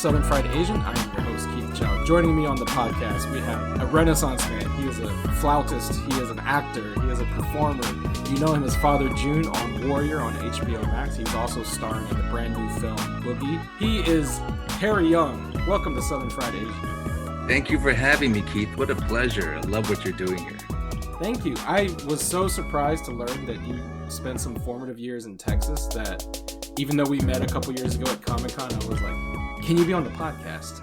Southern Fried Asian. I am your host, Keith Chow. Joining me on the podcast, we have a Renaissance man. He is a flautist. He is an actor. He is a performer. You know him as Father June on Warrior on HBO Max. He's also starring in the brand new film, Boogie. He is Harry Young. Welcome to Southern Fried Asian. Thank you for having me, Keith. What a pleasure. I love what you're doing here. Thank you. I was so surprised to learn that you spent some formative years in Texas that even though we met a couple years ago at Comic-Con, I was like, can you be on the podcast?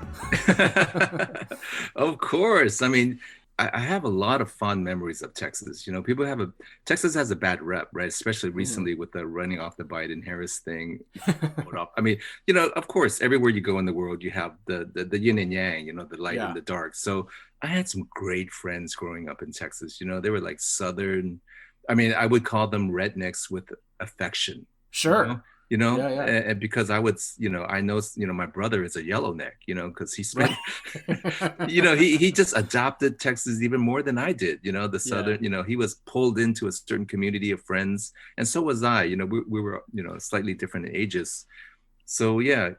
Of course. I mean, I have a lot of fond memories of Texas. You know, Texas has a bad rep, right? Especially recently with the running off the Biden-Harris thing. I mean, you know, of course, everywhere you go in the world, you have the yin and yang, you know, the light and the dark. So I had some great friends growing up in Texas. You know, they were like Southern. I mean, I would call them rednecks with affection. Sure. And because I would, you know, I know, you know, my brother is a yellowneck, you know, because he spent, you know, he just adopted Texas even more than I did, you know, the Southern, you know, he was pulled into a certain community of friends. And so was I, you know, we were, you know, slightly different ages. So, I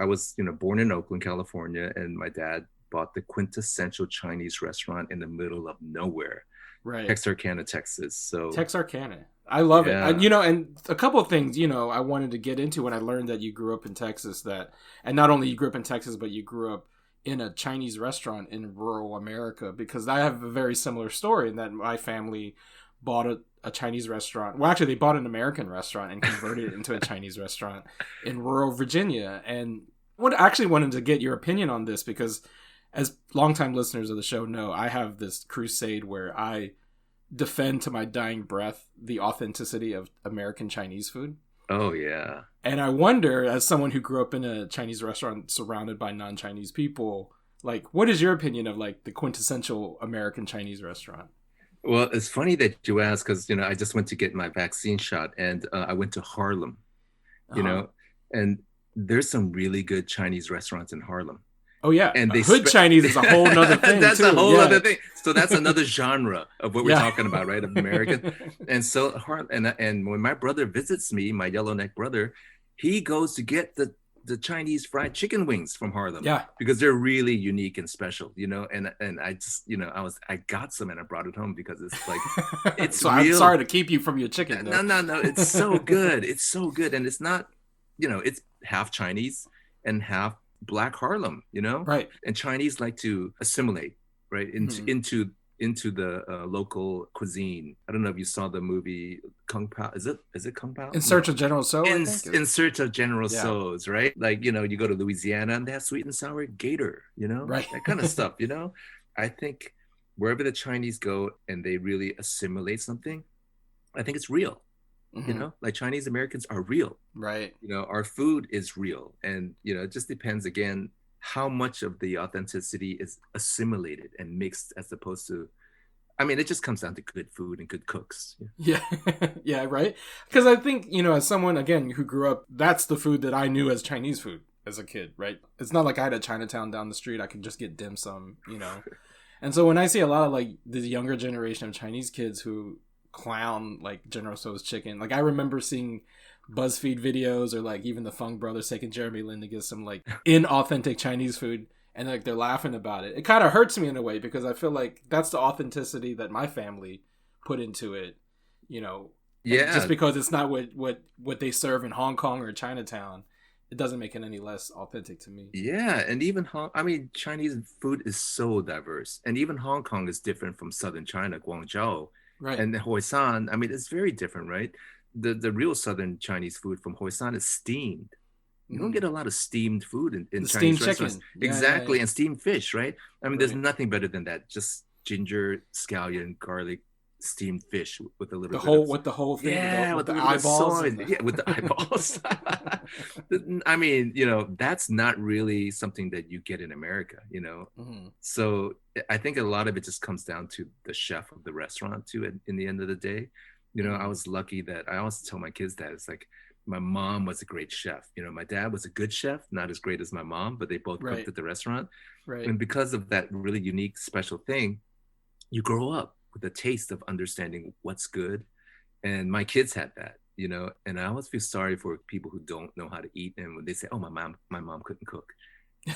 was, you know, born in Oakland, California, and my dad bought the quintessential Chinese restaurant in the middle of nowhere. Right. Texarkana, Texas. So Texarkana. I love it. You know, and a couple of things, you know, I wanted to get into when I learned that you grew up in Texas, and not only you grew up in Texas, but you grew up in a Chinese restaurant in rural America, because I have a very similar story in that my family bought a Chinese restaurant. Well, actually, they bought an American restaurant and converted it into a Chinese restaurant in rural Virginia. And I actually wanted to get your opinion on this, because as longtime listeners of the show know, I have this crusade where I defend to my dying breath the authenticity of American Chinese food. Oh, yeah. And I wonder, as someone who grew up in a Chinese restaurant surrounded by non-Chinese people, like, what is your opinion of, like, the quintessential American Chinese restaurant? Well, it's funny that you ask, because, you know, I just went to get my vaccine shot, and I went to Harlem, you know, and there's some really good Chinese restaurants in Harlem. Oh, yeah. And hood Chinese is a whole nother thing. That's a whole other thing. So that's another genre of what we're talking about, right? Of American. And so, and when my brother visits me, my yellowneck brother, he goes to get the Chinese fried chicken wings from Harlem. Yeah. Because they're really unique and special, you know? And I just, you know, I got some and I brought it home because it's like, it's so real. I'm sorry to keep you from your chicken. No. It's so good. It's so good. And it's not, you know, it's half Chinese and half Black Harlem, you know, right? And Chinese like to assimilate, right, into the local cuisine. I don't know if you saw the movie Kung Pao. Is it Kung Pao? In Search of General Tso. In Search of General Tso's, right? Like, you know, you go to Louisiana and they have sweet and sour gator, you know, right? That kind of stuff, you know. I think wherever the Chinese go and they really assimilate something, I think it's real. You know, like Chinese Americans are real, right? You know, our food is real. And, you know, it just depends, again, how much of the authenticity is assimilated and mixed as opposed to, I mean, it just comes down to good food and good cooks. Yeah. Yeah, right. Because I think, you know, as someone, again, who grew up, that's the food that I knew as Chinese food as a kid, right? It's not like I had a Chinatown down the street. I could just get dim sum, you know. And so when I see a lot of, like, the younger generation of Chinese kids who clown like General Tso's chicken, like I remember seeing BuzzFeed videos or like even the Fung brothers taking Jeremy Lin to get some like inauthentic Chinese food, and like they're laughing about it. It kind of hurts me in a way, because I feel like that's the authenticity that my family put into it, you know. Yeah. Just because it's not what they serve in Hong Kong or Chinatown, it doesn't make it any less authentic to me. Yeah, and even Chinese food is so diverse, and even Hong Kong is different from southern China, Guangzhou. Right. And the Hoisan, I mean, it's very different, right? The real southern Chinese food from Hoisan is steamed. You don't get a lot of steamed food in Chinese restaurants. Chicken. Exactly, and steamed fish, right? I mean, there's nothing better than that. Just ginger, scallion, garlic, steamed fish with a little with the whole thing. Yeah, with the eyeballs. Yeah, with the eyeballs. I mean, you know, that's not really something that you get in America, you know. So I think a lot of it just comes down to the chef of the restaurant too. In the end of the day, you know, I was lucky that I always tell my kids that it's like my mom was a great chef. You know, my dad was a good chef, not as great as my mom, but they both cooked at the restaurant. Right. And because of that really unique, special thing, you grow up with a taste of understanding what's good. And my kids had that, you know, and I always feel sorry for people who don't know how to eat. And when they say, oh, my mom couldn't cook.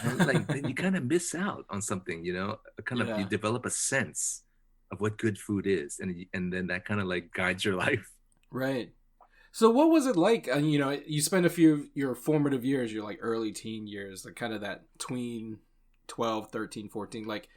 And like then you kind of miss out on something, you Yeah. develop a sense of what good food is, and then that kind of like guides your life. Right. So what was it like? You spent a few of your formative years, your like early teen years, like kind of that tween 12, 13, 14. Like,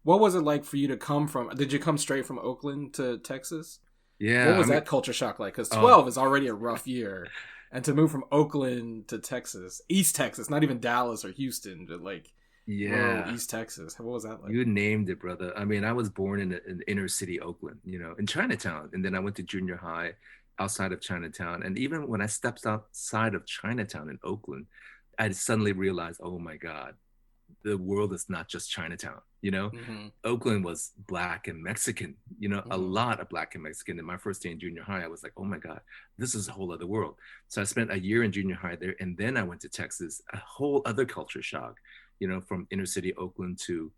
what was it like for you to come from? Did you come straight from Oakland to Texas? What Yeah, I was mean, that culture shock like? Because oh 12 is already a rough year. And to move from Oakland to Texas, East Texas, not even Dallas or Houston, but like rural yeah, East Texas. What was that like? you named it, brother. I mean, I was born in inner city Oakland, in Chinatown, and then I went to junior high outside of Chinatown. And even when I stepped outside of Chinatown in Oakland, I suddenly realized, oh my God, the world is not just Chinatown. Mm-hmm. Oakland was black and Mexican, a Mm-hmm. lot of black and Mexican. In my first day in junior high, I was like, oh my God, this is a whole other world. So I spent a year in junior high there. And then I went to Texas, a whole other culture shock, from inner city Oakland to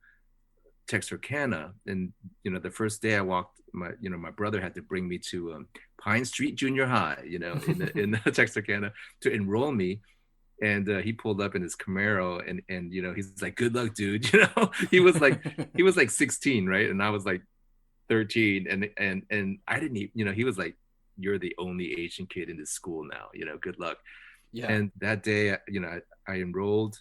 Texarkana. And, the first day I walked, my brother had to bring me to Pine Street Junior High, in Texarkana to enroll me. And he pulled up in his Camaro, and he's like, "Good luck, dude." He was like 16, right? And I was like 13, and I didn't even, he was like, "You're the only Asian kid in this school now. Good luck." Yeah. And that day, I enrolled.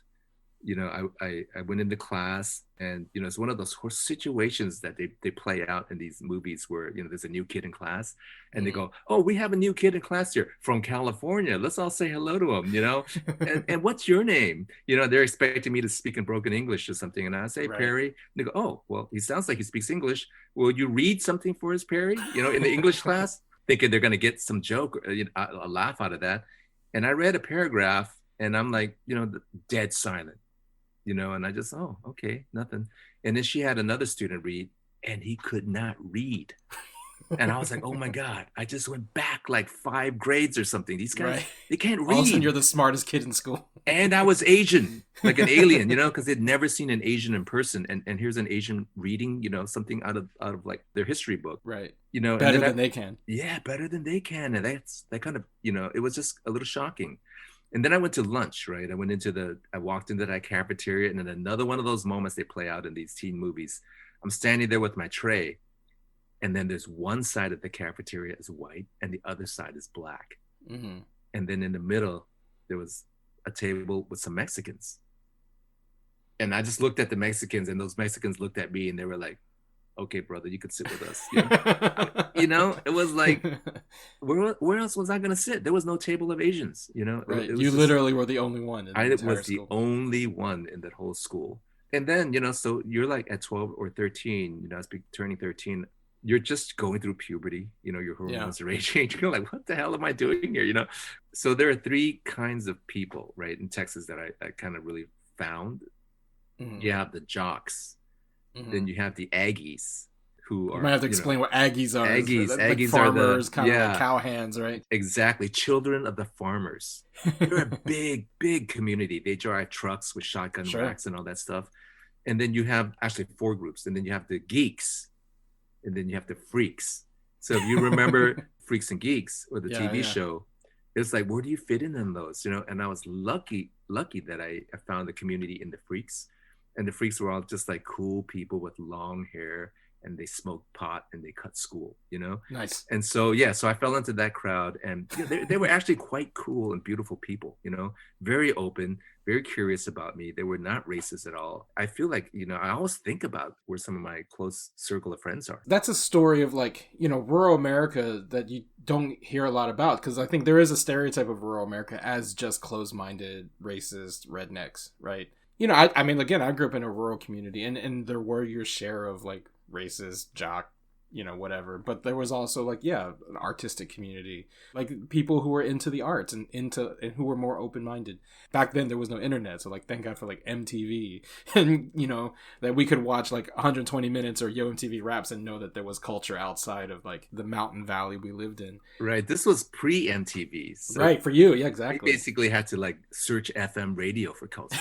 I went into class, and it's one of those situations that they play out in these movies where there's a new kid in class, and they Mm-hmm. go, "Oh, we have a new kid in class here from California. Let's all say hello to him." And what's your name? They're expecting me to speak in broken English or something, and I say Right. Perry. And they go, "Oh, well, he sounds like he speaks English. Will you read something for us, Perry?" In the English class, thinking they're gonna get some joke, a laugh out of that. And I read a paragraph, and I'm like, dead silent. And I just, oh, okay, nothing. And then she had another student read, and he could not read. And I was like, oh my God, I just went back like 5 grades or something. These guys, Right. they can't All of a sudden, you're read. the smartest kid in school. And I was Asian, like an alien, because they'd never seen an Asian in person. And here's an Asian reading, something out of like their history book, Right. and Better then than they can. yeah, better than they can. And that kind of, it was just a little shocking. And then I went to lunch, right? I walked into that cafeteria, and then another one of those moments they play out in these teen movies. I'm standing there with my tray, and then there's one side of the cafeteria is white and the other side is black. Mm-hmm. And then in the middle, there was a table with some Mexicans. And I just looked at the Mexicans, and those Mexicans looked at me, and they were like, okay, brother, you could sit with us. It was like, where else was I going to sit? There was no table of Asians, Right. it You was just, literally were the only one in the I entire was the school. only one in that whole school. And then, so you're like at 12 or 13, I was turning 13. You're just going through puberty, your Yeah. hormones are raging. You're like, what the hell am I doing here? So there are 3 kinds of people, right, in Texas that I kind of really found. Mm-hmm. You have the jocks, Mm-hmm. then you have the Aggies, who You are, might have to explain what Aggies are. Like Aggies are farmers, kind of like yeah, cowhands, right? exactly, children of the farmers. They're a big, big community. They drive trucks with shotgun Sure. wax and all that stuff. And then you have actually 4 groups. And then you have the geeks, and then you have the freaks. So if you remember Freaks and Geeks or the Yeah, TV yeah. show, it's like, where do you fit in those? And I was lucky that I found the community in the freaks. And the freaks were all just like cool people with long hair, and they smoked pot and they cut school. Nice. And so, yeah, so I fell into that crowd, and they were actually quite cool and beautiful people, very open, very curious about me. They were not racist at all. I feel like, I always think about where some of my close circle of friends are. That's a story of like, rural America that you don't hear a lot about, because I think there is a stereotype of rural America as just closed-minded, racist rednecks, right? I mean, again, I grew up in a rural community, and there were your share of like racist jock, whatever. But there was also like, yeah, an artistic community, like people who were into the arts and who were more open minded. Back then, there was no internet, so like, thank God for like MTV, and that we could watch like 120 minutes or Yo MTV Raps and know that there was culture outside of like the mountain valley we lived in. Right. This was pre MTV. So Right, for you, yeah, we exactly. basically had to like search FM radio for culture.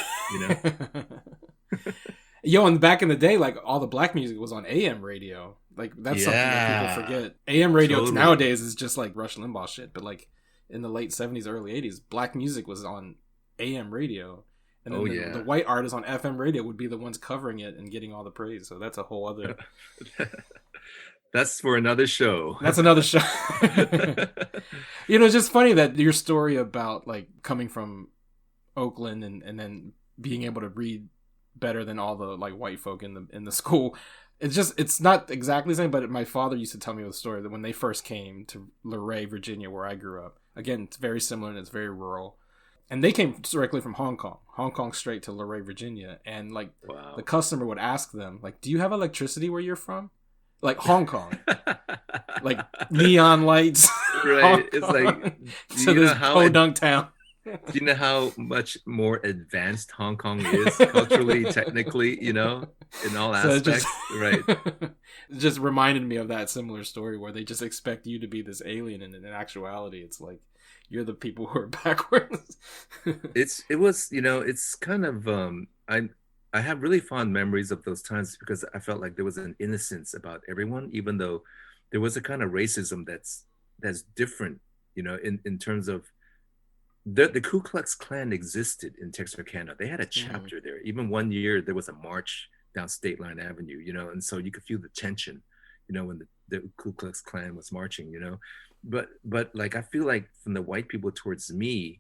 Yo, and back in the day, like all the black music was on AM radio. Like that's something that people forget. AM radio Totally. nowadays is just like Rush Limbaugh shit. But like in the late 70s, early 80s, black music was on AM radio, And Oh then the yeah. white artists on FM radio would be the ones covering it and getting all the praise. So that's a whole other. That's for another show. That's another show. It's just funny that your story about like coming from Oakland and then being able to read better than all the like white folk in the school. It's not exactly the same, but my father used to tell me the story that when they first came to Luray, Virginia, where I grew up. Again, it's very similar and it's very rural. And they came directly from Hong Kong straight to Luray, Virginia. And like the customer would ask them, like, do you have electricity where you're from? Like Hong Kong. Like neon lights. Right. It's like to this podunk town. Do you know how much more advanced Hong Kong is culturally, technically, in all aspects? Right. It just reminded me of that similar story where they just expect you to be this alien, and in actuality, it's like you're the people who are backwards. It's kind of I have really fond memories of those times because I felt like there was an innocence about everyone, even though there was a kind of racism that's different, in terms of the Ku Klux Klan existed in Texarkana. They had a chapter there. Even one year there was a march down State Line Avenue, and so you could feel the tension, when the Ku Klux Klan was marching, But like I feel like from the white people towards me,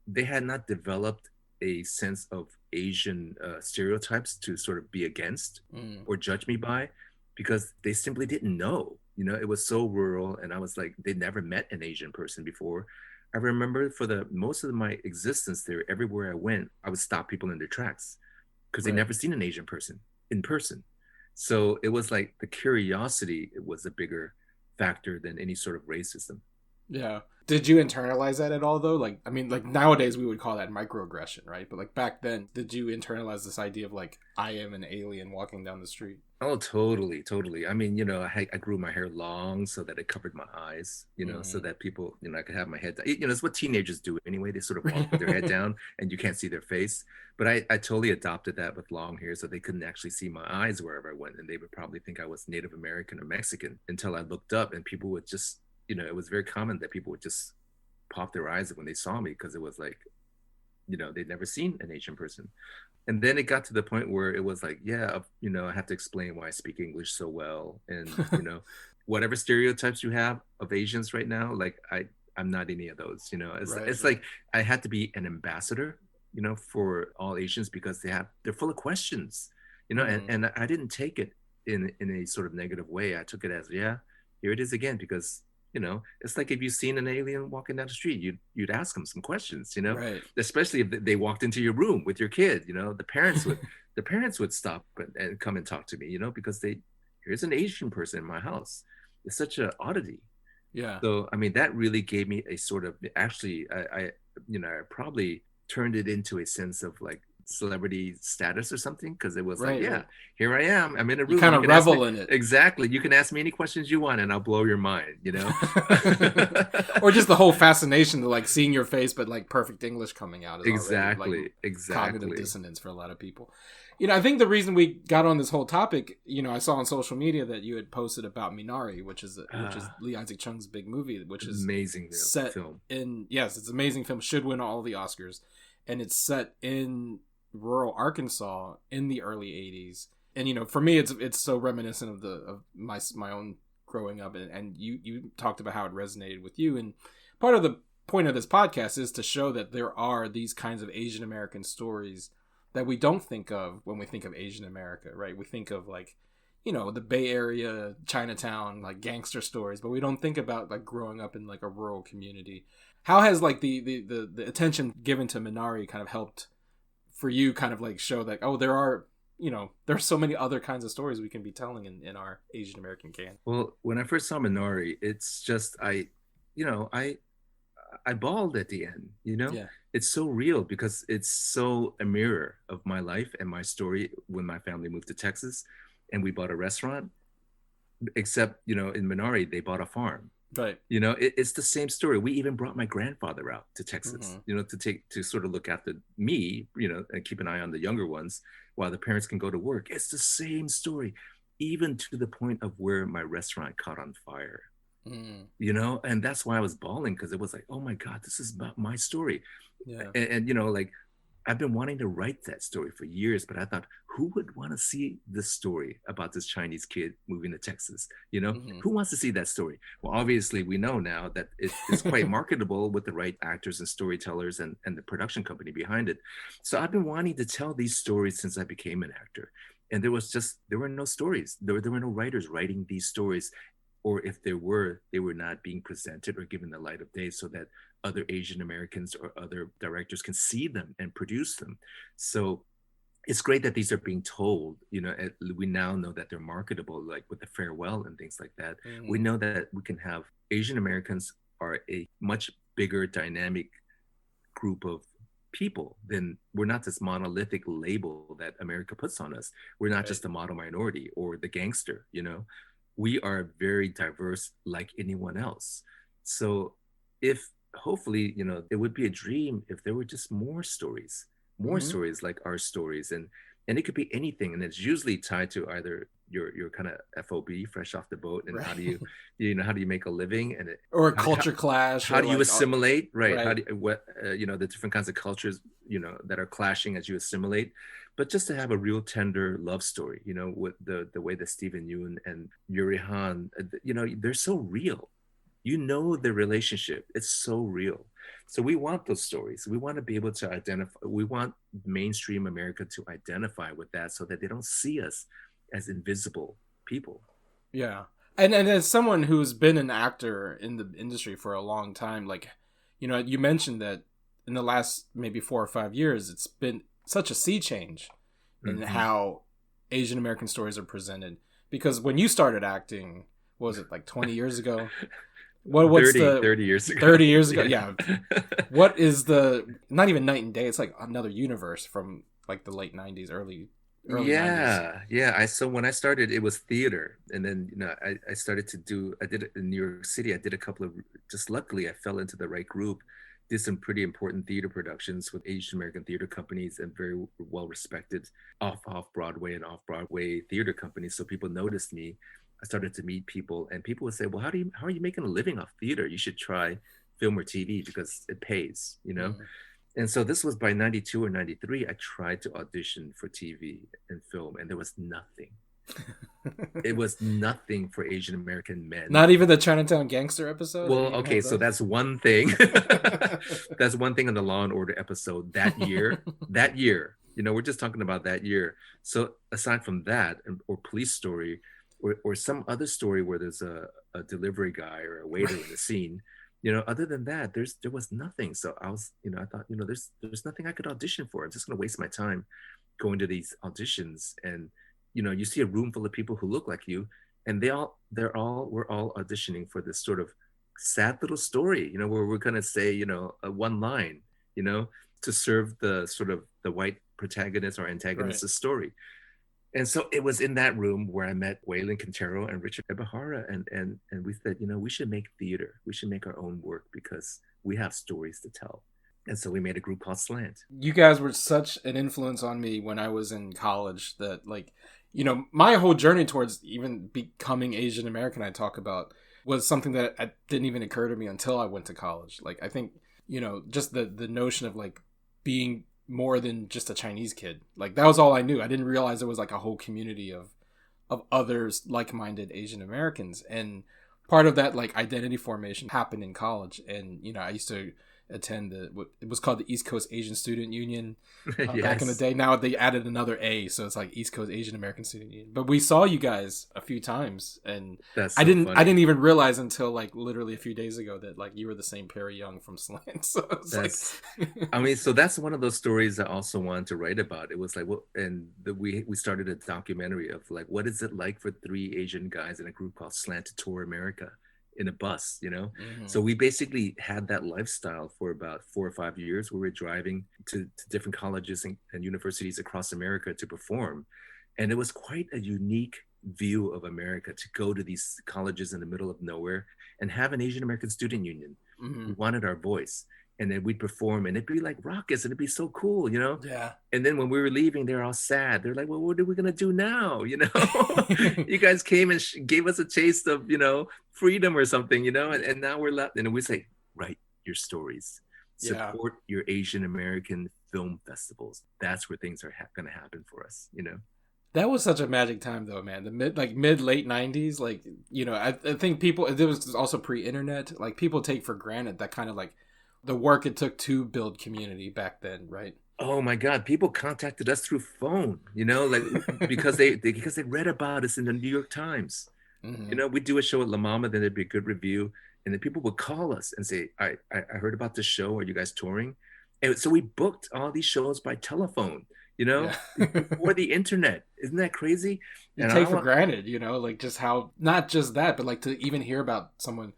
they had not developed a sense of Asian stereotypes to sort of be against or judge me by, because they simply didn't know. It was so rural, and I was like, they never met an Asian person before. I remember for the most of my existence there, everywhere I went, I would stop people in their tracks because they'd never seen an Asian person in person. So it was like the curiosity was a bigger factor than any sort of racism. Yeah. Did you internalize that at all, though? Like, I mean, like nowadays we would call that microaggression, right? But like back then, did you internalize this idea of like, I am an alien walking down the street? Oh, totally. I mean, I grew my hair long so that it covered my eyes, so that people, I could have my head down. It's what teenagers do anyway. They sort of walk with their head down and you can't see their face. But I totally adopted that with long hair so they couldn't actually see my eyes wherever I went. And they would probably think I was Native American or Mexican until I looked up, and people would just, it was very common that people would just pop their eyes when they saw me, because it was like, they'd never seen an Asian person. And then it got to the point where it was like, I have to explain why I speak English so well. And, whatever stereotypes you have of Asians right now, like I'm not any of those, it's like I had to be an ambassador, for all Asians, because they're full of questions, and I didn't take it in a sort of negative way. I took it as, here it is again, because it's like if you've seen an alien walking down the street, you'd ask them some questions, especially if they walked into your room with your kid, the parents would stop and come and talk to me, because here's an Asian person in my house. It's such an oddity. Yeah. So, I mean, that really gave me a sort of, actually, I probably turned it into a sense of like celebrity status or something, because it was here I am, I'm in a room, you kind of revel in it. Exactly. You can ask me any questions you want and I'll blow your mind, or just the whole fascination of like seeing your face but like perfect English coming out is exactly cognitive dissonance for a lot of people. I think the reason we got on this whole topic, I saw on social media that you had posted about Minari, which is Lee Isaac Chung's big movie, which is amazing set film. It's an amazing film, should win all the Oscars, and it's set in rural Arkansas in the early 80s. And for me it's so reminiscent of my own growing up, and you talked about how it resonated with you. And part of the point of this podcast is to show that there are these kinds of Asian American stories that we don't think of when we think of Asian America, right? We think of like, the Bay Area, Chinatown, like gangster stories, but we don't think about like growing up in like a rural community. How has like the attention given to Minari kind of helped for you kind of like show that, oh, there are so many other kinds of stories we can be telling in our Asian American canon? Well, when I first saw Minari, it's just, I bawled at the end, Yeah. It's so real because it's so a mirror of my life and my story when my family moved to Texas and we bought a restaurant, except, in Minari, they bought a farm. Right. It's the same story. We even brought my grandfather out to Texas, to sort of look after me, and keep an eye on the younger ones while the parents can go to work. It's the same story, even to the point of where my restaurant caught on fire. And that's why I was bawling, because it was like, oh my God, this is about my story. Yeah. And like I've been wanting to write that story for years, but I thought, who would want to see this story about this Chinese kid moving to Texas? Who wants to see that story? Well, obviously, we know now that it's quite marketable with the right actors and storytellers and the production company behind it. So I've been wanting to tell these stories since I became an actor. And there were no stories. There were no writers writing these stories. Or if there were, they were not being presented or given the light of day so that other Asian Americans or other directors can see them and produce them. So it's great that these are being told. We now know that they're marketable, like with the farewell and things like that. We know that we can have Asian Americans are a much bigger dynamic group of people. Then we're not this monolithic label that America puts on us. We're not just the model minority or the gangster. We are very diverse like anyone else. So if hopefully, it would be a dream if there were just more stories stories like our stories, and it could be anything, and it's usually tied to either your kind of FOB, fresh off the boat, and how do you make a living, and or a culture clash, how do you assimilate, right? How do the different kinds of cultures that are clashing as you assimilate. But just to have a real tender love story, with the way that Stephen Yeun and Yuri Han, they're so real. The relationship, it's so real. So we want those stories. We want to be able to identify. We want mainstream America to identify with that so that they don't see us as invisible people. Yeah. And as someone who's been an actor in the industry for a long time, like, you mentioned that in the last maybe 4 or 5 years, it's been such a sea change in how Asian American stories are presented. Because when you started acting, what was it, like 20 years ago? What's 30 years ago. 30 years ago, yeah. What is not even night and day, it's like another universe from like the late 90s, early 90s. Yeah. So when I started, it was theater. And then, I did it in New York City. I did a couple of, just luckily I fell into the right group, did some pretty important theater productions with Asian American theater companies and very well respected off Broadway and off Broadway theater companies. So people noticed me. I started to meet people, and people would say, well, how are you making a living off theater? You should try film or TV because it pays, And so this was by 92 or 93. I tried to audition for TV and film, and there was nothing. It was nothing for Asian American men. Not even the Chinatown Gangster episode? Well, okay, so that's one thing. That's one thing in the Law and Order episode that year. We're just talking about that year. So aside from that, or Police Story, or some other story where there's a delivery guy or a waiter in the scene, other than that, there was nothing. So I was, I thought, there's nothing I could audition for. I'm just going to waste my time going to these auditions. And, you see a room full of people who look like you, and we're all auditioning for this sort of sad little story, where we're going to say, one line, to serve the sort of the white protagonist or antagonist's story. And so it was in that room where I met Waylon Quintero and Richard Ebahara, and we said, we should make theater. We should make our own work because we have stories to tell. And so we made a group called Slant. You guys were such an influence on me when I was in college that, like, my whole journey towards even becoming Asian American I talk about was something that didn't even occur to me until I went to college. Like, I think, just the notion of, like, being more than just a Chinese kid, like, that was all I knew. I didn't realize there was like a whole community of others like-minded Asian Americans, and part of that, like, identity formation happened in college. And I used to attend it was called the East Coast Asian Student Union Yes. back in the day. Now they added another A, so it's like East Coast Asian American Student Union. But we saw you guys a few times, and That's so I didn't even realize until like literally a few days ago that like you were the same Perry Young from Slant. So it's so that's one of those stories I also wanted to write about. It was like, we started a documentary of like, what is it like for 3 Asian guys in a group called Slant to tour America in a bus, So we basically had that lifestyle for about 4 or 5 years. We were driving to different colleges and universities across America to perform. And it was quite a unique view of America to go to these colleges in the middle of nowhere and have an Asian American Student Union. We wanted our voice. And then we'd perform, and it'd be like raucous, and it'd be so cool, Yeah. And then when we were leaving, they're all sad. They're like, well, what are we going to do now? You guys came and gave us a taste of, freedom or something, and now we're left. And we say, write your stories. Support your Asian American film festivals. That's where things are going to happen for us, you know? That was such a magic time, though, man. The mid late '90s, like, you know, I think people. It was also pre-internet. Like, people take for granted that kind of like the work it took to build community back then, right? Oh my God, people contacted us through phone, you know, like because they read about us in the New York Times. You Mm-hmm. know, we'd do a show at La Mama, then there'd be a good review, and then people would call us and say, I heard about this show. Are you guys touring? And so we booked all these shows by telephone, you know, Yeah. before the internet. Isn't that crazy? You And take for granted, you know, like just how not just that, but like to even hear about someone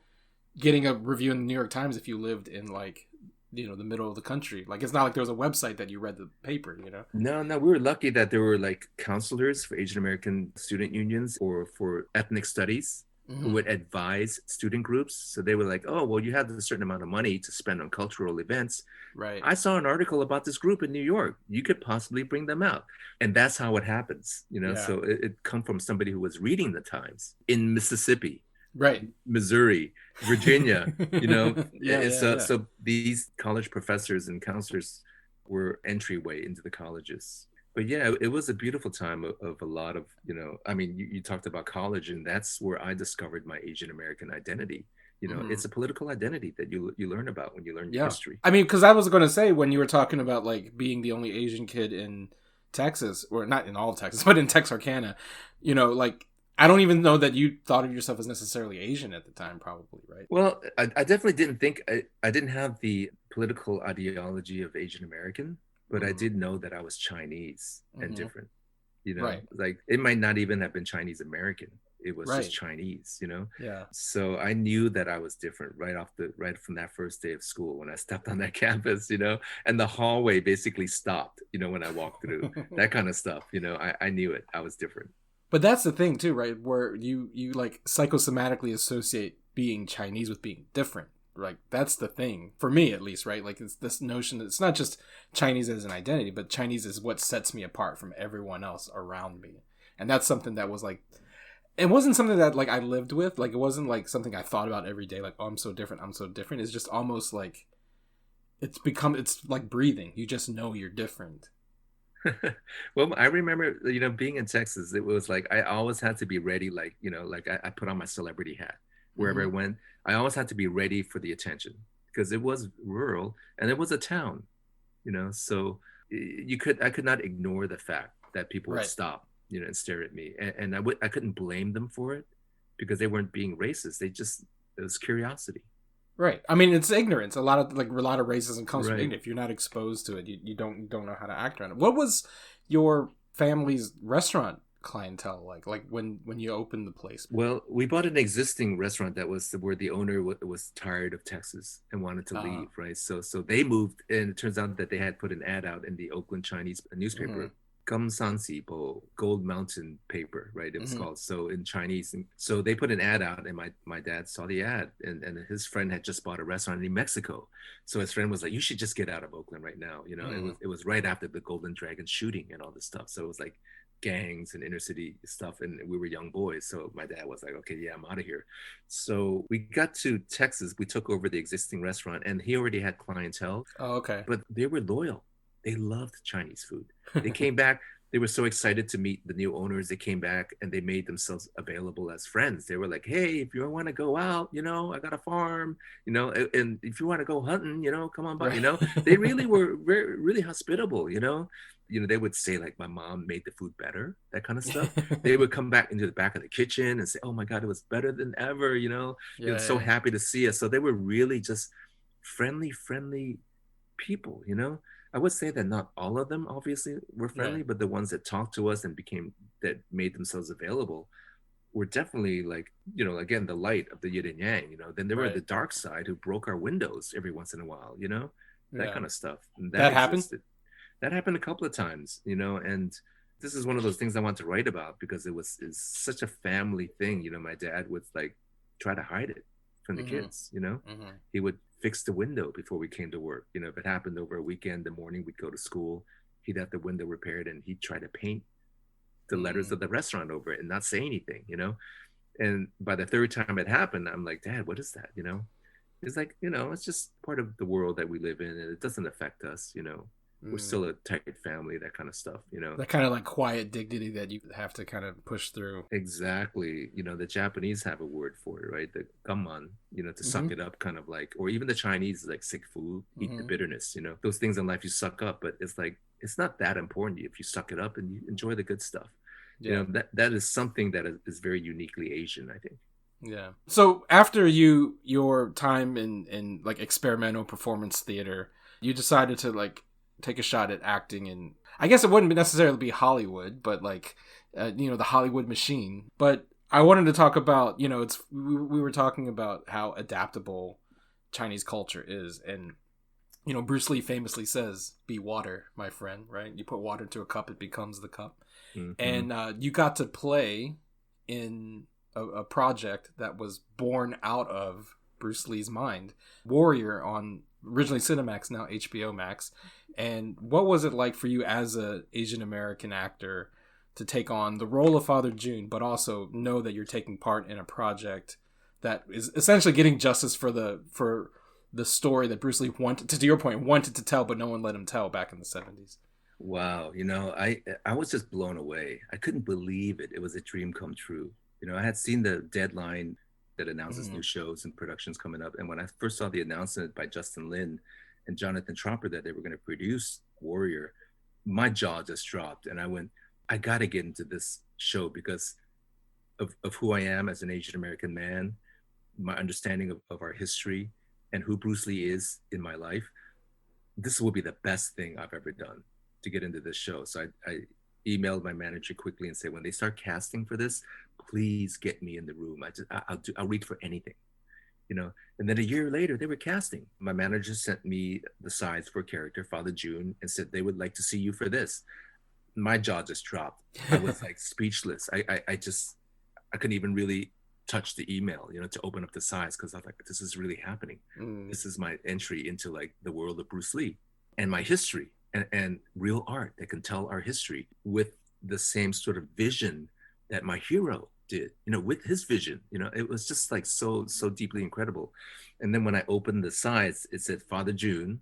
getting a review in the New York Times if you lived in like, you know, the middle of the country. Like, it's not like there was a website that you read the paper, you know. no, we were lucky that there were like counselors for Asian American student unions or for ethnic studies who Mm-hmm. would advise student groups. So they were like, oh, well, you have a certain amount of money to spend on cultural events. Right. I saw an article about this group in New York. You could possibly bring them out. And that's how it happens, you know. Yeah. So it come from somebody who was reading the Times in Mississippi, Right. Missouri, Virginia, you know. Yeah. So these college professors and counselors were entryway into the colleges. But yeah, it was a beautiful time of a lot of, you know, I mean, you talked about college, and that's where I discovered my Asian American identity. You know, Mm-hmm. it's a political identity that you learn about when you learn your Yeah. history. I mean, because I was going to say, when you were talking about like being the only Asian kid in Texas, or not in all of Texas, but in Texarkana, you know, like, I don't even know that you thought of yourself as necessarily Asian at the time, probably, right? Well, I definitely didn't think I didn't have the political ideology of Asian American, but I Mm-hmm. did know that I was Chinese and Mm-hmm. different. You know, Right. like it might not even have been Chinese American. It was just Right. Chinese, you know. Yeah. So I knew that I was different right from that first day of school when I stepped on that campus, you know, and the hallway basically stopped, you know, when I walked through that kind of stuff, you know. I knew it. I was different. But that's the thing too, right? Where you like psychosomatically associate being Chinese with being different. Like, that's the thing for me, at least, right? Like, it's this notion that it's not just Chinese as an identity, but Chinese is what sets me apart from everyone else around me. And that's something that was like, it wasn't something that like I lived with. Like, it wasn't like something I thought about every day. Like, oh, I'm so different. I'm so different. It's just almost like it's like breathing. You just know you're different. Well, I remember, you know, being in Texas, it was like I always had to be ready, like, you know, like I put on my celebrity hat wherever I Mm-hmm. went. I always had to be ready for the attention because it was rural and it was a town, you know. So I could not ignore the fact that people would Right. stop, you know, and stare at me. And I couldn't blame them for it because they weren't being racist. It was curiosity. Right. I mean, it's ignorance. A lot of racism comes from Right. ignorance. If you're not exposed to it, you don't know how to act around it. What was your family's restaurant clientele like? Like when you opened the place? Well, we bought an existing restaurant that was where the owner was tired of Texas and wanted to Uh, leave, right? So they moved, and it turns out that they had put an ad out in the Oakland Chinese mm-hmm, newspaper, Gamsansipo, Gold Mountain Paper, right? It was mm-hmm, called, so in Chinese. And so they put an ad out, and my dad saw the ad, and his friend had just bought a restaurant in New Mexico. So his friend was like, "You should just get out of Oakland right now." You know, mm-hmm. it was right after the Golden Dragon shooting and all this stuff. So it was like gangs and inner city stuff, and we were young boys. So my dad was like, "Okay, yeah, I'm out of here." So we got to Texas. We took over the existing restaurant, and he already had clientele, Oh, okay. but they were loyal. They loved Chinese food. They came back. They were so excited to meet the new owners. They came back and they made themselves available as friends. They were like, "Hey, if you want to go out, you know, I got a farm, you know, and if you want to go hunting, you know, come on by." You Right. know, they really were very, really hospitable. You know, they would say like, "My mom made the food better," that kind of stuff. They would come back into the back of the kitchen and say, "Oh my God, it was better than ever." You know, so Yeah. happy to see us. So they were really just friendly people. You know, I would say that not all of them obviously were Right. friendly, but the ones that talked to us and that made themselves available were definitely like, you know, again, the light of the yin and yang, you know. Then there were the Right. dark side who broke our windows every once in a while, you know, that Yeah. kind of stuff. And that That happened. existed. That happened a couple of times, you know, and this is one of those things I want to write about because it's such a family thing. You know, my dad would like try to hide it from the Mm-hmm. kids, you know. Mm-hmm. He would fix the window before we came to work. You know, if it happened over a weekend, the morning we'd go to school, he'd have the window repaired and he'd try to paint the letters Mm-hmm. of the restaurant over it and not say anything, you know. And by the third time it happened, I'm like, "Dad, what is that?" It's like, it's just part of the world that we live in and it doesn't affect us, you know. we're still a tight family, that kind of stuff, That kind of like quiet dignity that you have to kind of push through. Exactly. The Japanese have a word for it, right? The gaman, to suck it up, kind of like, or even the Chinese, like sick food, eat the bitterness, those things in life you suck up, but it's like, it's not that important if you suck it up and you enjoy the good stuff. Yeah. That is something that is very uniquely Asian, I think. Yeah. So after your time in like experimental performance theater, you decided to like take a shot at acting in, I guess it wouldn't necessarily be Hollywood, but like the Hollywood machine. But I wanted to talk about, we were talking about how adaptable Chinese culture is, and Bruce Lee famously says, "Be water, my friend." Right? You put water into a cup, it becomes the cup. And you got to play in a project that was born out of Bruce Lee's mind, Warrior, on originally Cinemax, now HBO Max. And what was it like for you as a Asian American actor to take on the role of Father June, but also know that you're taking part in a project that is essentially getting justice for the story that Bruce Lee wanted to your point, wanted to tell, but no one let him tell back in the 70s? Wow, I was just blown away. I couldn't believe it. It was a dream come true. I had seen the deadline that announces new shows and productions coming up. And when I first saw the announcement by Justin Lin and Jonathan Tropper that they were going to produce Warrior, my jaw just dropped. And I went, I got to get into this show because of who I am as an Asian American man, my understanding of our history, and who Bruce Lee is in my life. This will be the best thing I've ever done to get into this show. So I emailed my manager quickly and said, when they start casting for this, please get me in the room. I'll read for anything, And then a year later, they were casting. My manager sent me the sides for a character, Father June, and said they would like to see you for this. My jaw just dropped. I was like speechless. I couldn't even really touch the email, to open up the sides, because I was like, this is really happening. This is my entry into like the world of Bruce Lee and my history and real art that can tell our history with the same sort of vision that my hero did, with his vision. It was just like so deeply incredible. And then when I opened the sides, it said Father June,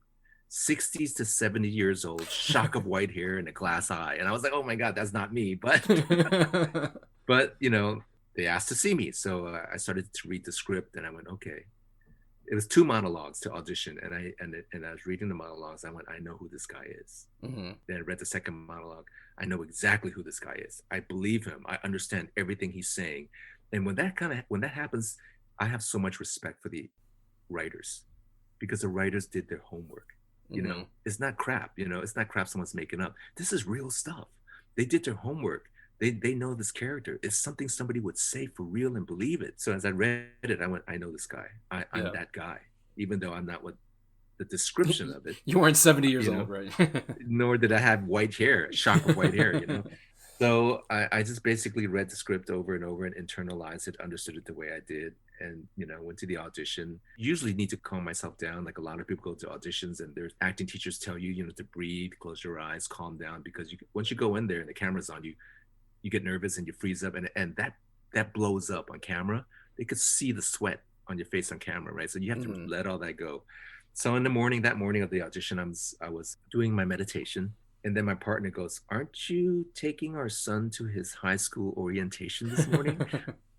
60s to 70 years old, shock of white hair and a glass eye. And I was like, oh my God, that's not me. But but they asked to see me. So I started to read the script and I went, okay. It was 2 monologues to audition, and I was reading the monologues. I went, I know who this guy is. Then I read the second monologue. I know exactly who this guy is. I believe him. I understand everything he's saying. And when that happens, I have so much respect for the writers, because the writers did their homework. It's not crap. It's not crap someone's making up. This is real stuff. They did their homework. They know this character. It's something somebody would say for real and believe it. So as I read it, I went, I know this guy. I'm that guy, even though I'm not what the description of it. You weren't 70 years old, right? Nor did I have white hair, shock of white hair, So I just basically read the script over and over and internalized it, understood it the way I did. And, went to the audition. Usually need to calm myself down. Like a lot of people go to auditions and there's acting teachers tell you, to breathe, close your eyes, calm down, because once you go in there and the camera's on you, you get nervous and you freeze up, and that blows up on camera. They could see the sweat on your face on camera, right? So you have to let all that go. So that morning of the audition, I was doing my meditation, and then my partner goes, "Aren't you taking our son to his high school orientation this morning?"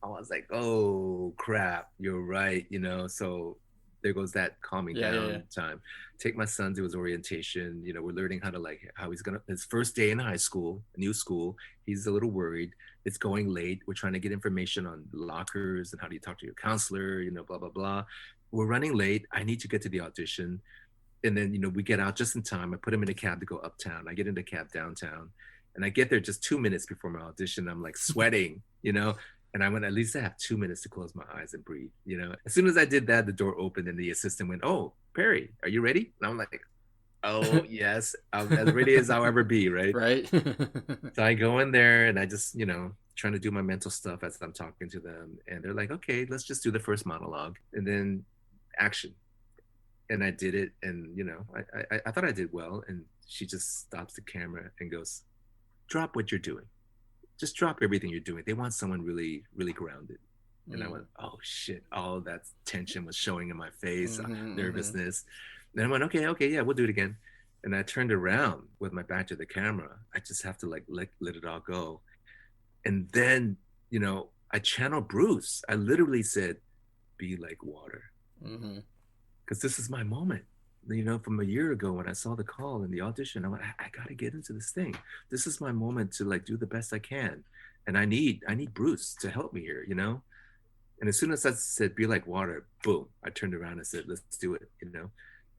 I was like, "Oh crap, you're right," So there goes that calming down time. Take my son to his orientation. We're learning how he's his first day in high school, new school. He's a little worried. It's going late. We're trying to get information on lockers and how do you talk to your counselor, blah, blah, blah. We're running late. I need to get to the audition. And then, we get out just in time. I put him in a cab to go uptown. I get in the cab downtown and I get there just 2 minutes before my audition. I'm like sweating, And I went, at least I have 2 minutes to close my eyes and breathe, As soon as I did that, the door opened and the assistant went, "Oh, Perry, are you ready?" And I'm like, "Oh, yes, I'm as ready as I'll ever be," right? Right. So I go in there and I just, trying to do my mental stuff as I'm talking to them. And they're like, "Okay, let's just do the first monologue and then action." And I did it. And, I thought I did well. And she just stops the camera and goes, "Drop what you're doing. Just drop everything you're doing. They want someone really, really grounded." And I went, oh shit, all of that tension was showing in my face, nervousness. Then I went, okay, yeah, we'll do it again. And I turned around with my back to the camera. I just have to like let it all go. And then, you know, I channeled Bruce. I literally said, be like water. Because this is my moment. You know, from a year ago when I saw the call and the audition, I went, I gotta get into this thing. This is my moment to like do the best I can. And I need Bruce to help me here, you know? And as soon as I said, be like water, boom, I turned around and said, let's do it, you know?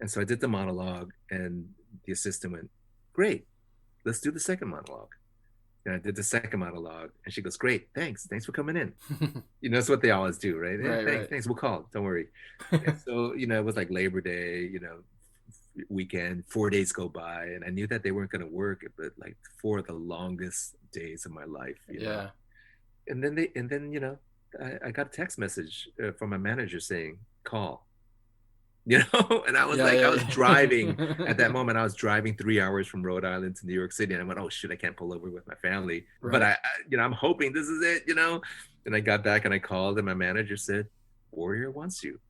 And so I did the monologue, and the assistant went, great, let's do the second monologue. And I did the second monologue, and she goes, great, thanks for coming in. You know, that's what they always do, right? Yeah, Right. thanks, we'll call, don't worry. And so, you know, it was like Labor Day, you know, weekend, 4 days go by, and I knew that they weren't going to work, but like 4 of the longest days of my life, you know? And then you know, I got a text message from my manager saying, call, you know? And I was I was driving at that moment. I was driving 3 hours from Rhode Island to New York City, and I went, oh shit, I can't pull over with my family. Right. But I, you know, I'm hoping this is it, you know? And I got back and I called, and my manager said, Warrior wants you.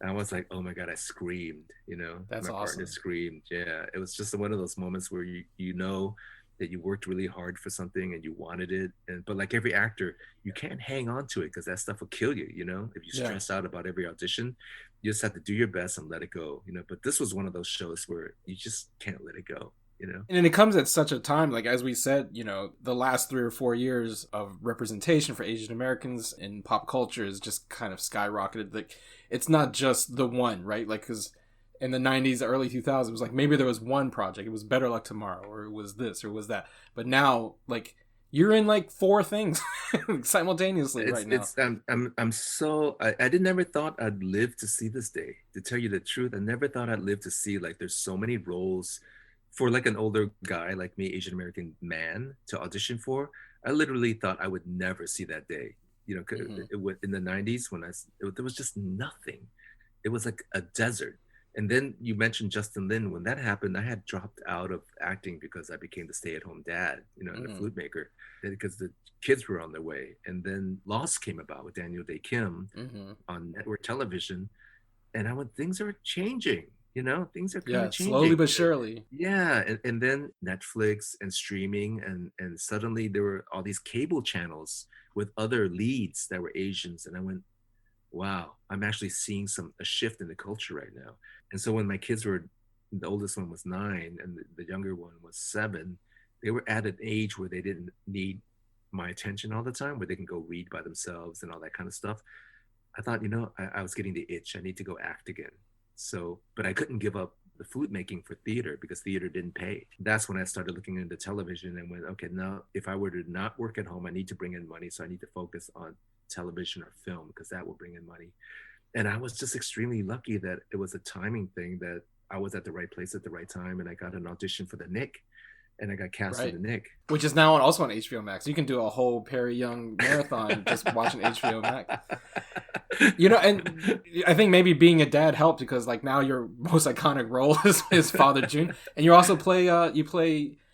And I was like, oh my God, I screamed, you know? That's my awesome. partner screamed. Yeah. It was just one of those moments where you know that you worked really hard for something and you wanted it. But like every actor, you can't hang on to it because that stuff will kill you, you know? If you stress out about every audition, you just have to do your best and let it go, you know? But this was one of those shows where you just can't let it go, you know? And it comes at such a time, like as we said, you know, the last 3 or 4 years of representation for Asian Americans in pop culture is just kind of skyrocketed. Like, it's not just the one, right? Like, because in the 90s, early 2000s, it was like maybe there was one project. It was Better Luck Tomorrow, or it was this, or it was that. But now, like, you're in like 4 things simultaneously right now. I'm so I didn't ever thought I'd live to see this day. To tell you the truth, I never thought I'd live to see like there's so many roles for like an older guy like me, Asian American man, to audition for. I literally thought I would never see that day. You know, in the 90s when there was just nothing. It was like a desert. And then you mentioned Justin Lin. When that happened, I had dropped out of acting because I became the stay-at-home dad, you know, and the flute maker, because the kids were on their way. And then Lost came about with Daniel Day Kim on network television. And I went, things are changing, you know, things are kind of changing. Slowly but surely. Yeah. And then Netflix and streaming, and suddenly there were all these cable channels with other leads that were Asians. And I went, wow, I'm actually seeing a shift in the culture right now. And so when my kids were, the oldest one was 9 and the younger one was 7, they were at an age where they didn't need my attention all the time, where they can go read by themselves and all that kind of stuff. I thought, you know, I was getting the itch. I need to go act again. So, but I couldn't give up the flute making for theater because theater didn't pay. That's when I started looking into television and went, okay, now if I were to not work at home, I need to bring in money. So I need to focus on television or film because that will bring in money. And I was just extremely lucky that it was a timing thing, that I was at the right place at the right time, and I got an audition for the Nick, and I got cast in the Nick, which is now also on HBO Max. You can do a whole Perry Young marathon just watching HBO Max. You know, and I think maybe being a dad helped because like now your most iconic role is Father June, and you also play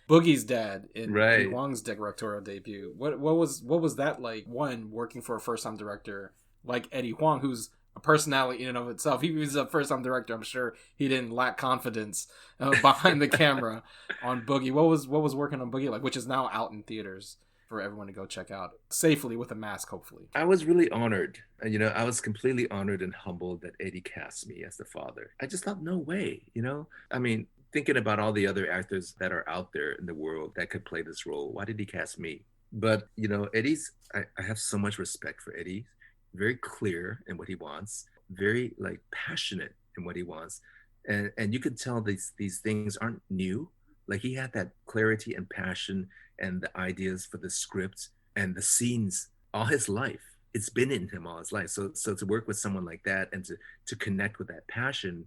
Boogie's dad in Eddie Huang's directorial debut. What was that like? One, working for a first time director like Eddie Huang, who's a personality in and of itself. He was a first time director. I'm sure he didn't lack confidence behind the camera on Boogie. What was working on Boogie like, which is now out in theaters for everyone to go check out safely with a mask, hopefully. I was really honored. You know, I was completely honored and humbled that Eddie cast me as the father. I just thought, no way, you know? I mean, thinking about all the other actors that are out there in the world that could play this role, why did he cast me? But, you know, I have so much respect for Eddie. Very clear in what he wants, very like passionate in what he wants. And you could tell these things aren't new. Like he had that clarity and passion and the ideas for the script and the scenes all his life. It's been in him all his life. So to work with someone like that and to connect with that passion,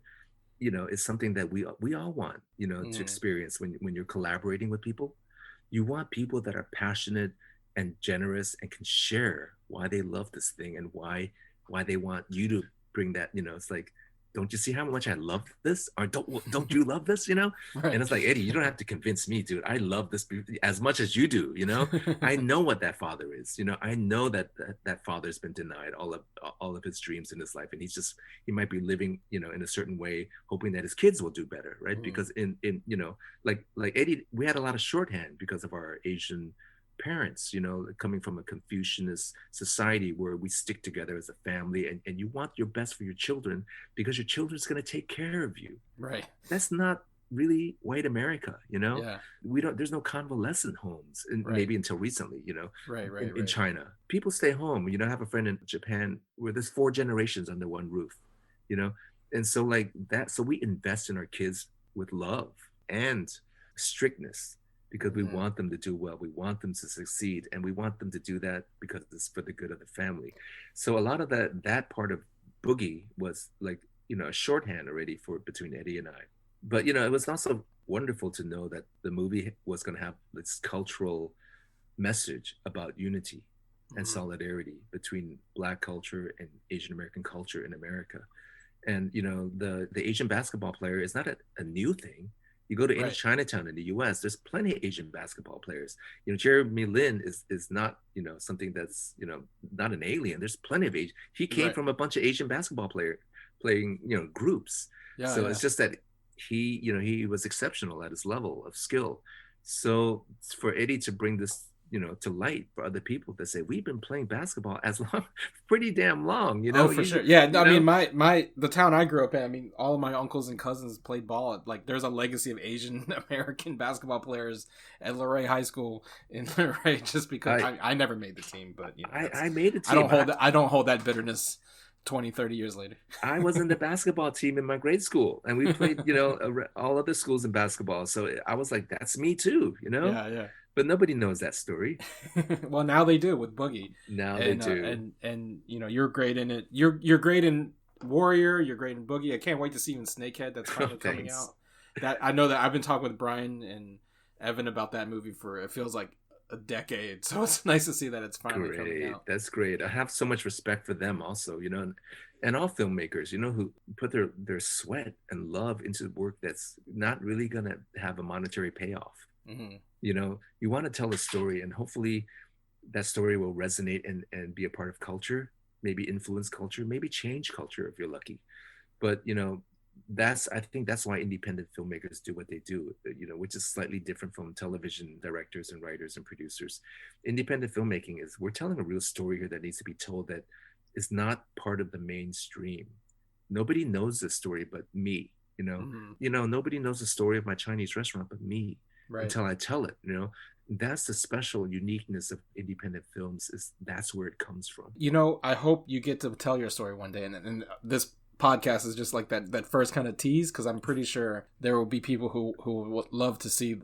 you know, is something that we all want, you know, to experience when you're collaborating with people. You want people that are passionate and generous and can share why they love this thing and why they want you to bring that, you know, it's like don't you see how much I love this? Or don't you love this? And it's like, Eddie, you don't have to convince me, dude. I love this as much as you do. I know what that father is. I know that father's been denied all of his dreams in his life, and he might be living, in a certain way, hoping that his kids will do better, right? Mm-hmm. Because in like Eddie, we had a lot of shorthand because of our Asian parents, coming from a Confucianist society where we stick together as a family, and you want your best for your children because your children's going to take care of you. Right. That's not really white America, Yeah. There's no convalescent homes, Right. maybe until recently, Right. In China. People stay home. I have a friend in Japan where there's 4 generations under one roof, and so like that. So we invest in our kids with love and strictness, because we want them to do well. We want them to succeed, and we want them to do that because it's for the good of the family. So a lot of that part of Boogie was like, a shorthand already for between Eddie and I. But, it was also wonderful to know that the movie was going to have this cultural message about unity and solidarity between Black culture and Asian American culture in America. And, the Asian basketball player is not a new thing. You go to any Chinatown in the U.S., there's plenty of Asian basketball players. Jeremy Lin is not, something that's, not an alien. There's plenty of Asian. He came from a bunch of Asian basketball playing, groups. Yeah, so it's just that he was exceptional at his level of skill. So for Eddie to bring this, to light for other people that say, we've been playing basketball pretty damn long, Oh, for sure. Yeah. I mean, the town I grew up in, I mean, all of my uncles and cousins played ball. Like, there's a legacy of Asian American basketball players at Luray High School in Luray, just because I never made the team, but I made the team. I don't hold that bitterness 20, 30 years later. I was in the basketball team in my grade school, and we played, all other schools in basketball. So I was like, that's me too, Yeah. But nobody knows that story. Well, now they do with Boogie. Now they do. And you're great in it. You're great in Warrior. You're great in Boogie. I can't wait to see you in Snakehead. That's finally coming out. That I know that I've been talking with Brian and Evan about that movie for, it feels like, a decade. So it's nice to see that it's finally coming out. That's great. I have so much respect for them also, and all filmmakers, who put their sweat and love into work that's not really going to have a monetary payoff. Mm-hmm. You want to tell a story, and hopefully that story will resonate and be a part of culture, maybe influence culture, maybe change culture if you're lucky. But, I think that's why independent filmmakers do what they do, which is slightly different from television directors and writers and producers. Independent filmmaking is, we're telling a real story here that needs to be told, that is not part of the mainstream. Nobody knows this story but me, nobody knows the story of my Chinese restaurant but me. Right. Until I tell it, that's the special uniqueness of independent films, is that's where it comes from. I hope you get to tell your story one day, and this podcast is just like that first kind of tease, because I'm pretty sure there will be people who would love to see,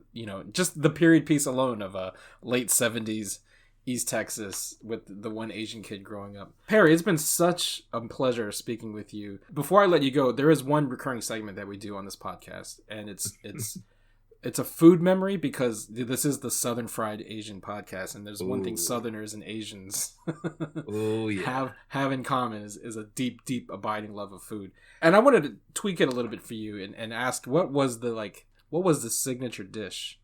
just the period piece alone of a late 70s East Texas with the one Asian kid growing up. Perry, it's been such a pleasure speaking with you. Before I let you go, there is one recurring segment that we do on this podcast, and it's a food memory, because this is the Southern Fried Asian podcast, and there's one thing Southerners and Asians have in common is a deep, deep, abiding love of food. And I wanted to tweak it a little bit for you and ask, what was the signature dish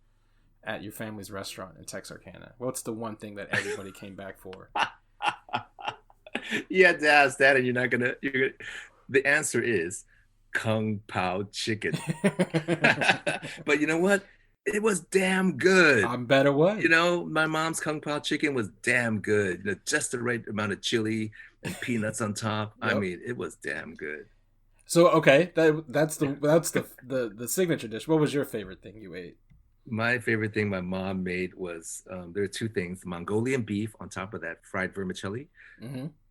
at your family's restaurant in Texarkana? What's the one thing that everybody came back for? You had to ask that, and you're gonna. The answer is Kung Pao chicken. But you know what? It was damn good. I bet it was. My mom's Kung Pao chicken was damn good. Just the right amount of chili and peanuts on top. Yep. I mean, it was damn good. So okay, that's the signature dish. What was your favorite thing you ate? My favorite thing my mom made was there are 2 things: Mongolian beef on top of that fried vermicelli,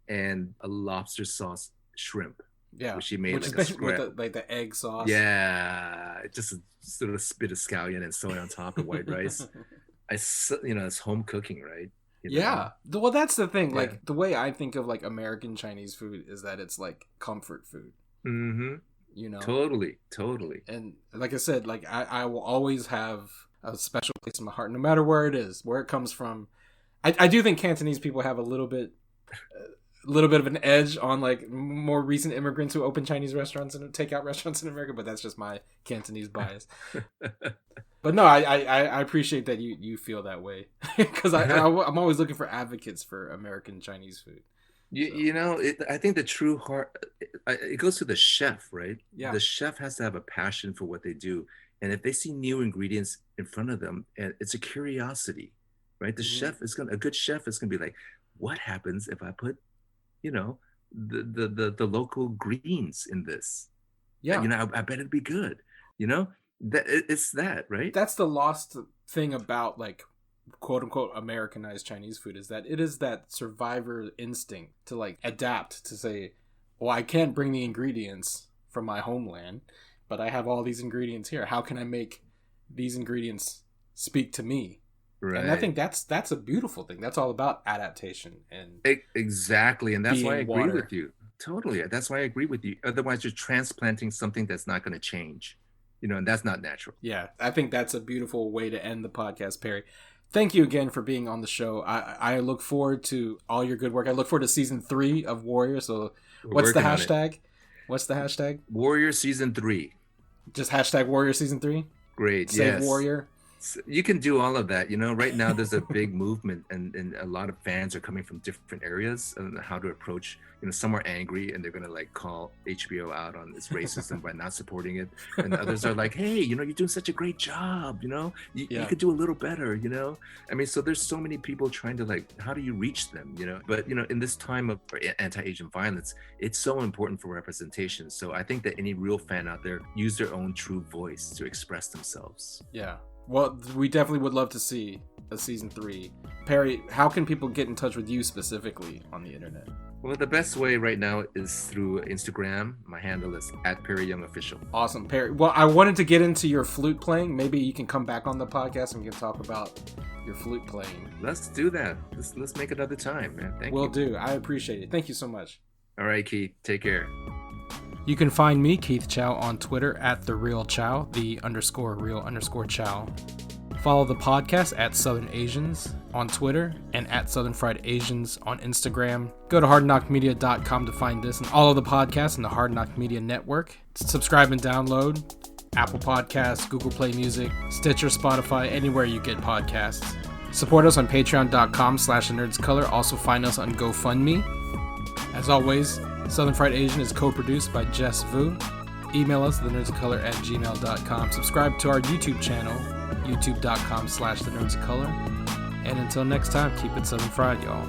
and a lobster sauce shrimp. Yeah, which she made, which like is with the egg sauce. Yeah, just a sort of spit of scallion and soy on top of white rice. It's home cooking, right? Yeah. Well, that's the thing. Yeah. Like, the way I think of like American Chinese food is that it's like comfort food. Mm-hmm. Totally. And like I said, like I will always have a special place in my heart, no matter where it is, where it comes from. I do think Cantonese people have a little bit little bit of an edge on like more recent immigrants who open Chinese restaurants and takeout restaurants in America, but that's just my Cantonese bias. But no, I appreciate that you feel that way, because I'm always looking for advocates for American Chinese food. You know, I think the true heart, it goes to the chef, right? Yeah. The chef has to have a passion for what they do. And if they see new ingredients in front of them, and it's a curiosity, right? A good chef is gonna be like, what happens if I put, you know, the local greens in this? Yeah. You know, I bet it'd be good. You know, it's that, right? That's the lost thing about like quote unquote Americanized Chinese food, is that it is that survivor instinct to like adapt, to say, well, I can't bring the ingredients from my homeland, but I have all these ingredients here. How can I make these ingredients speak to me? Right. And I think that's a beautiful thing. That's all about adaptation and exactly. And that's why I agree with you. Totally. That's why I agree with you. Otherwise, you're transplanting something that's not going to change, you know, and that's not natural. Yeah, I think that's a beautiful way to end the podcast, Perry. Thank you again for being on the show. I look forward to all your good work. I look forward to season 3 of Warrior. So what's the hashtag? What's the hashtag? Warrior season 3. Just hashtag Warrior season 3? Great. Save Warrior. You can do all of that. You know, right now there's a big movement, and a lot of fans are coming from different areas and how to approach, you know, some are angry and they're going to like call HBO out on its racism by not supporting it. And others are like, hey, you know, you're doing such a great job. You know, you could do a little better, you know? I mean, so there's so many people trying to like, how do you reach them, you know? But, you know, in this time of anti-Asian violence, it's so important for representation. So I think that any real fan out there use their own true voice to express themselves. Yeah. Well, we definitely would love to see a season 3. Perry, how can people get in touch with you specifically on the internet? Well, the best way right now is through Instagram. My handle is @PerryYoungOfficial. Awesome, Perry. Well, I wanted to get into your flute playing. Maybe you can come back on the podcast and we can talk about your flute playing. Let's do that. Let's make another time, man. Thank you. Will do. I appreciate it. Thank you so much. All right, Keith. Take care. You can find me, Keith Chow, on Twitter @TheRealChow, _real_Chow. Follow the podcast @Southern Asians on Twitter and @Southern Fried Asians on Instagram. Go to hardknockmedia.com to find this and all of the podcasts in the Hard Knock Media Network. Subscribe and download Apple Podcasts, Google Play Music, Stitcher, Spotify, anywhere you get podcasts. Support us on patreon.com/nerdscolor. Also find us on GoFundMe. As always, Southern Fried Asian is co-produced by Jess Vu. Email us, thenerdsofcolor@gmail.com. Subscribe to our YouTube channel, youtube.com/thenerdsofcolor. And until next time, keep it Southern Fried, y'all.